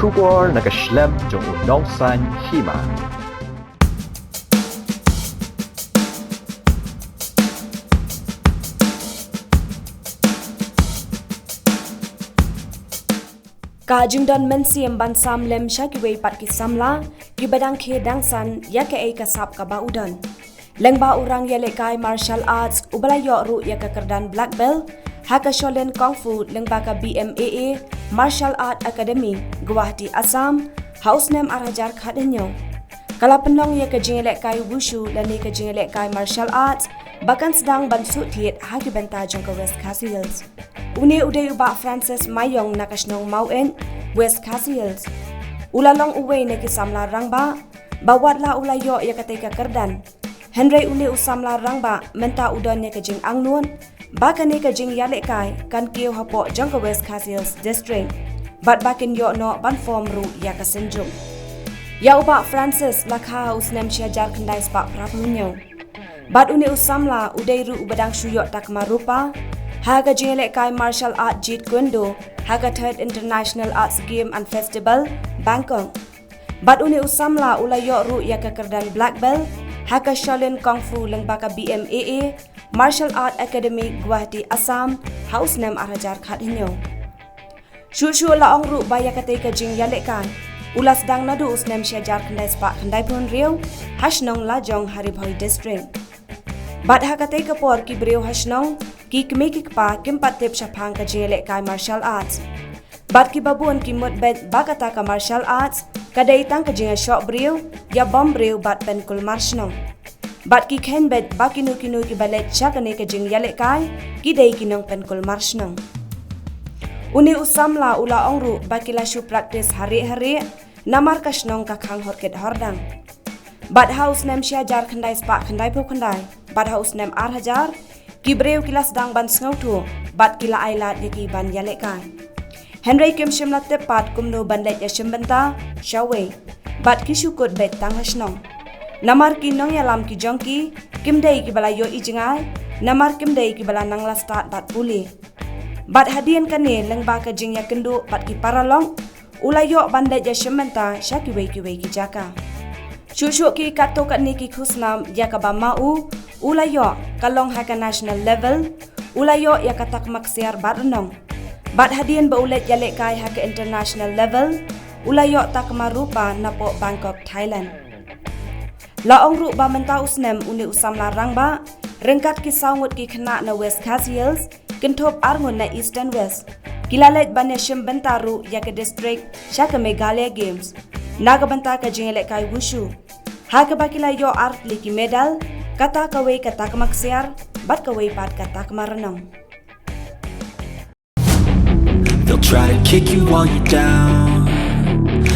Schubor na Geschlemm jong Unausan Hima. Kajing don mensiam ban sam lem shakiwei pat ki samla ki badang khe dangsan ya ke ei kasap ka ba udon lengba urang ya lekai martial arts ubala yo ru ya ka kerdan black belt haka sholen kung fu lengba ka BMAA Martial Art Academy Guwahati Assam house name arajar khadenyo kala penlong ya ka jing lekai wushu dan ni ka jing lekai martial arts bahkan sedang ban su thiet haki benta jong ka West Castles Uni uday uba Francis Mayong nakasnong mauen West Castles. Ulalong uwe ne kisamla rangba bawatla ulayo ya kateka kerdan. Henry uni usamla rangba menta udon ne kajing angnun baka ne kajing yalekai kan kiyo hapo jangka West Castles district. Bat bakin yo no ban form ru ya kasenjung. Ya uba Francis lakha usnem syajar kendai spak prapunyo. Bat uni usamla uday ru ubadang shuyok takma rupa Haga Jinglekai Martial Art Jeet Kundo, Haga Third International Arts Game and Festival, Bangkok. Bat uni usamla ulayo ru ya kekerdan Black Belt, Haga Shaolin Kung Fu lengbaka BMAA, Martial Art Academy Guwahati Assam, house name arajar khatinyo. Shu laong ru baya kateka jing yalekai, ulas dang nadu usnem syajar kendai spak kendai pun riau, hasnong lajong Haribhoi District. Bat hakate kapor ki breu hasnong, ki kemeki kpa kimpat tip syapang ka jingele kai martial arts. Bat ki babuan ki mutbet bakata ka martial arts, kadai tang ka jinga shok breu, ya bom breu bat pen kul marsnong. Bat ki kenbet bakinu kinu ki balet syakane ka jing yale kai, ki dai kinong pen kul marsnong. Uni usamla ula ongru bakila shu praktis hari-hari, namar kasnong ka khang horket hordang. Bat house nem syajar kendai spak kendai pu kendai, bat house nem arhajar, ki breu kilas dang ban snautu, bat kila ailat yaki ban yalekai. Henry kim shimla tepat kumno ban let ya shimbenta, shawe, bat ki syukut bet tang hasnong. Namar ki nong yalam ki jongki, kim day ki bala yo ijingai, namar kim day ki bala nang lastat bat puli. Bat hadian kane lengba ka jing ya kendu bat ki paralong, ulayo ban let ya shimbenta, syakiwe ki jaka. Shushu ki kato kat ni ki khusnam ya ka ba mau ulayo kalong haka national level ulayo ya katak maksiar barenong bat hadian ba ulet ya lekai haka international level ulayo tak marupa napo Bangkok Thailand laong ru ba menta usnem uni usam larang ba rengkat ki saungut ki khna na West Castles kintop arngun na East and West kilalet baneshim bentaru ya ka district syaka Meghalaya Games naga benta ka jingele kai wushu Haga bakila yo art liki medal, kata kawai kata kemaksiar, bat kawai pat kata kemarenong. They'll try to kick you while you're down.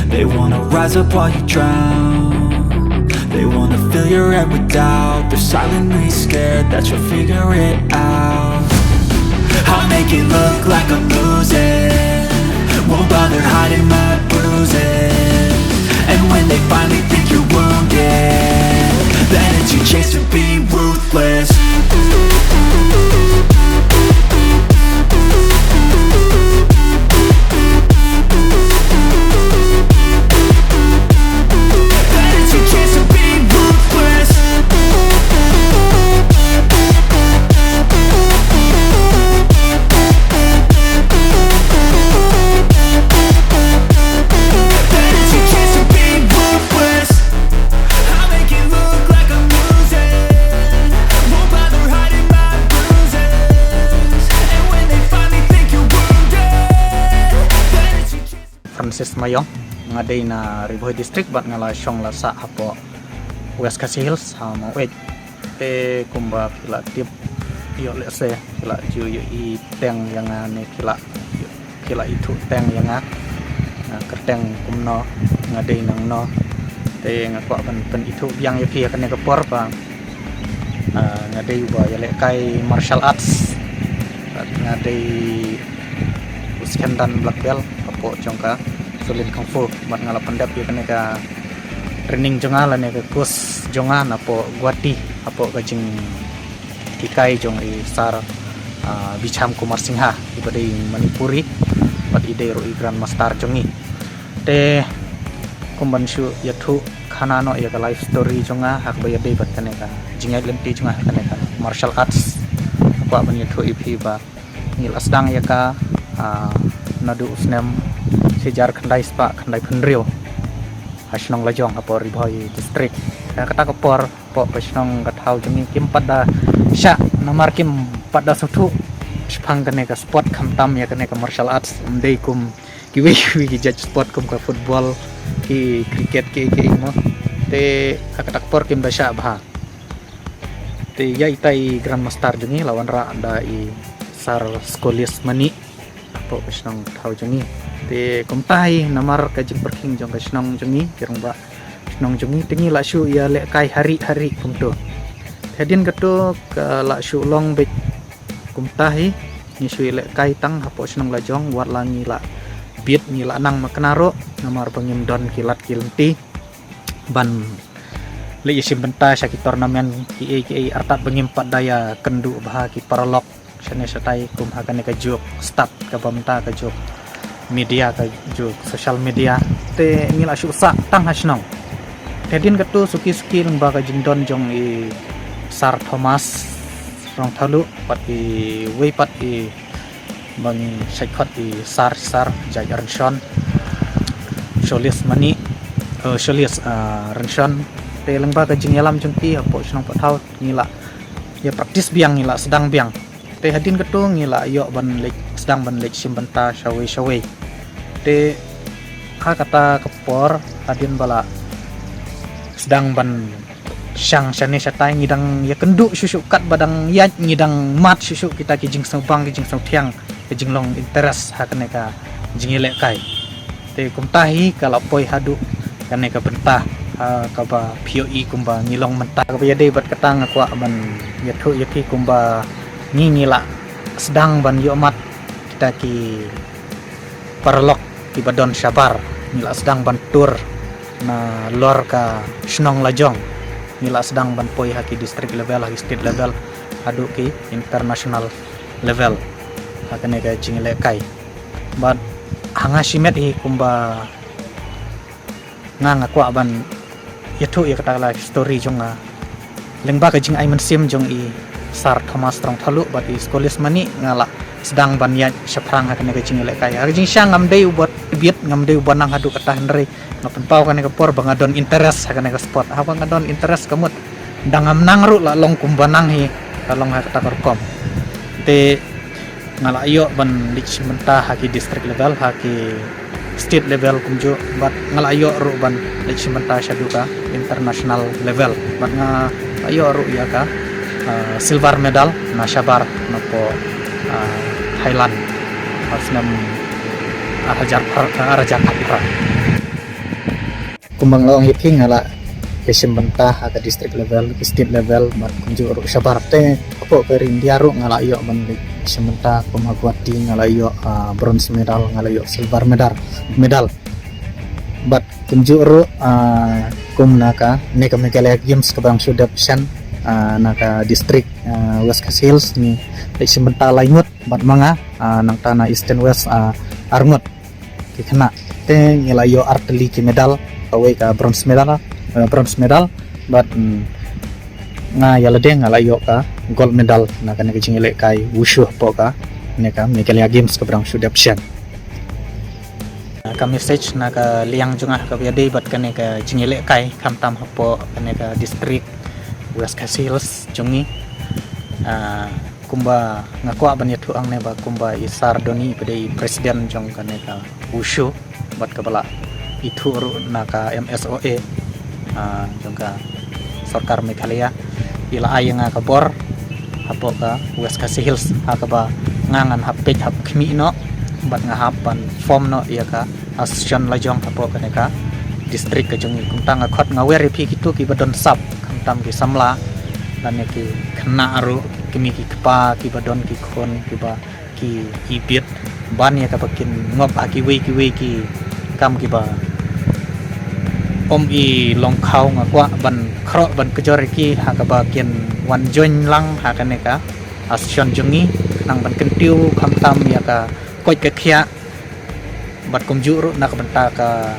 They wanna rise up while you drown. They wanna fill your head with doubt. They're silently scared that you'll figure it out. I'll make it look like I'm losing. Won't bother hiding my bruises. And when they finally think you're wounded, then it's your chance to be ruthless. Then it's your chance to be ruthless. Francis Mayong ngadai na Haribhoi District bat ngala syong la sa hapo West Castles mau te kumba kila tip yo lese kila ju i teng yang ne kila itu teng yang kerteng kumno ngadai nang no te ngakwa pen itu yang yo kia kene kepor pa ngadai ba ya lekai martial arts ngadai uskendan black belt hapo jongka Shaolin Kung Fu bat ngala pendap ya kene ka training jonga la ne ka course jonga napo Guwahati apo kajing tikai jong i sar Bicham Kumar Singha ibadai Manipuri bat ide ro Grand Master jongi te kumban shu yathu khana no ya ka life story jonga hak ba yadei bat kaneka jingai lenti jonga kaneka martial arts apa ban yathu ip ba ngil asdang ya ka nadu usnem sejar khandai spa khandai phunrio hasnong lajong apor ribhoi district kata kapor po pasnong gathau jemi kim pada sha namar kim pada sutu spang kaneka sport khamtam ya kaneka martial arts umdei kum kiwi ki judge sport kum ka football ki cricket ki mo te akatak por kim dasha bha te yai tai grandmaster jungi lawan ra anda i sar skolis mani po pasnong thau jungi te kumtai namar ka jing perking jong ka snong jungi kirong ba snong jungi tingi la shu ya le kai hari kumto hedin kato ka la shu long bek kumtai ni shu le kai tang hapo snong la jong wat langi la bit ni la nang makenaro namar pengim don kilat kilenti ban le isim benta syaki turnamen ki artat pengimpat daya kendu bah ki paralok sene satai kum hakane ka juk start ka bamta ka juk media ka juk social media te ngila syusa tang hasnong tedin katu suki lengba ka jingdon jong i sar thomas rong thalu pat i wei pat i bang saikot i sar jai arnshon solis mani solis arnshon te lengba ka jingyalam jongti apo snong pathau ngila ya praktis biang ngila sedang biang te hadin katu ngila yo ban lek sedang ban lek simbanta shawe te kata kepor hadin bala sedang ban syang syane satai ngidang ya kenduk susu kat badang ya ngidang mat susu kita kijing saubang kijing sautiang kijing long interest hakane ka jingile kai te kumtahi kalau poi hadu kane ka bentah ka ba POE kumba ngilong mentah ka yade bat katang aku ban yathu yaki kumba ngila sedang ban yo mat kita ki parlok ki badon sabar ngila sedang ban tur na lor ka snong lajong ngila sedang ban poi haki district level haki state level adu ki international level hakane ka jingile kai bat hanga simet hi kumba ngang aku ban yathu ya kata la story jonga lengba ka jing ai man sim jong i sar thomas trong thalu bat i skolis mani ngala sedang ban ya seprang hakane ka jingile kai ha jing syang ngamdei ubot biet ngamdei ubanang hadu kata henry ngapen pau kane ka por bangadon interest hakane ka sport ha bangadon interest kamut dangam nangru la long kumbanang hi kalong ha kata korkom te ngala ayo ban lich menta haki district level haki state level kumjo bat ngala ayo ru ban lich menta syaduka international level bat nga ayo ru ya ka silver medal na sabar napo Thailand hasnam raja kapra kumbang laong hiking ngala kesim bentah ke district level ke state level bat kunju ru sabar te apo ke India ru ngala iyo ban sementara kumagwati ngala iyo bronze medal ngala iyo silver medal bat kunju ru kumnaka neka Meghalaya games kabang sudap shan naka district West Coast Hills ni sementara lainut bat manga nang tanah Eastern West arngot kena te ngala iyo artillery ki medal away ka bronze medal but nga yalade ngala yo ka gold medal na kana kijingile kai wushu po ka neka Meghalaya games kabrang sudapshan ka message na ka liang junga ka biade bat kana ka jingile kai kamtam hapo kana ka district West Coast Hills jungi kumba ngakwa ban yathu ang ne ba kumba isar doni pede presiden jong kana ka wushu bat ka bala itu na ka MSOA jongka sarkar Meghalaya ila ay nga kabor hapo ka West Coast Hills hakaba ngangan hapit hap khmi no bat nga hapan form no iya ka asyon lajong hapo ka neka district ka jong kumtang khot nga weri phi kitu ki badon sap kamtam ki samla dan ki khna aru kimi ki kpa ki badon ki khon ki ba ki ibit ban ya ka pakin ngop aki we ki kam ki ba i long khau ngakwa ban khro ban kejoriki hakaba kian wan join lang hakane ka asyon jungi nang ban kentiu kamtam ya ka koi ka khia bat kumjuru nak benta ka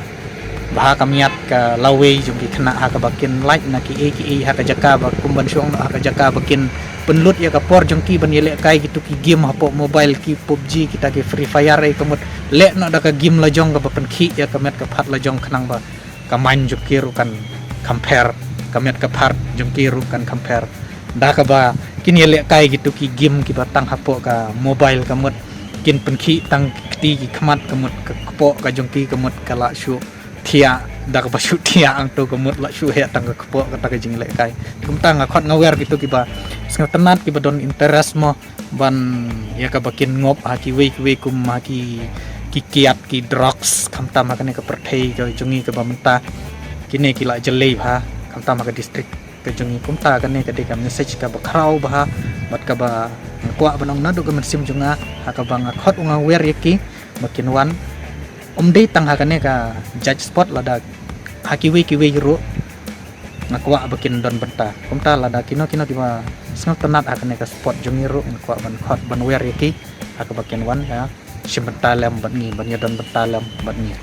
baha kamiat ka lawe jung ki kena ha ka bakin like na ki ha ka jaka ba kumban syong ha ka jaka bakin penlut ya ka por jung ki ban yele kai gitu ki game hapo mobile ki PUBG kita ki Free Fire ai kamut le na da ka game la jong ka ba pen ki ya kamet ka phat la jong khnang ba ka main juk ki ru kan compare kamet ka phat jung ki ru kan compare da ka ba kin yele kai gitu ki game ki batang hapo ka mobile kamut kin pen ki tang ti ki khmat kamut ka po ka jung ki kamut kala shu thia dak ba shu thia ang to kamut la shu he tang ka po ka ta jing le kai kum tang khot ngawer gitu ki ba sing tenat ki ba don interest mo ban ya ka bakin ngop ha ki we kum ha ki kiat ki drugs kam ta ma ka ne ka perthei ka jungi ka ba menta kine ki la jelei ha kam ta ma ka district ka jungi kum ta ka ne ka de ka message ka ba khrau ba bat ka ba kwa banong na do ka sim junga ha ka ba khot unga wer yaki bakin wan dei tang hakane ka judge spot lada hakiwe kiwe ru nakwa bakin don benta kumta lada kino tiba sing tenat hakane ka spot jungi ru nakwa ban khot ban wer yaki hak bakin wan ya simbenta lem ban ni ban don benta lem ban ni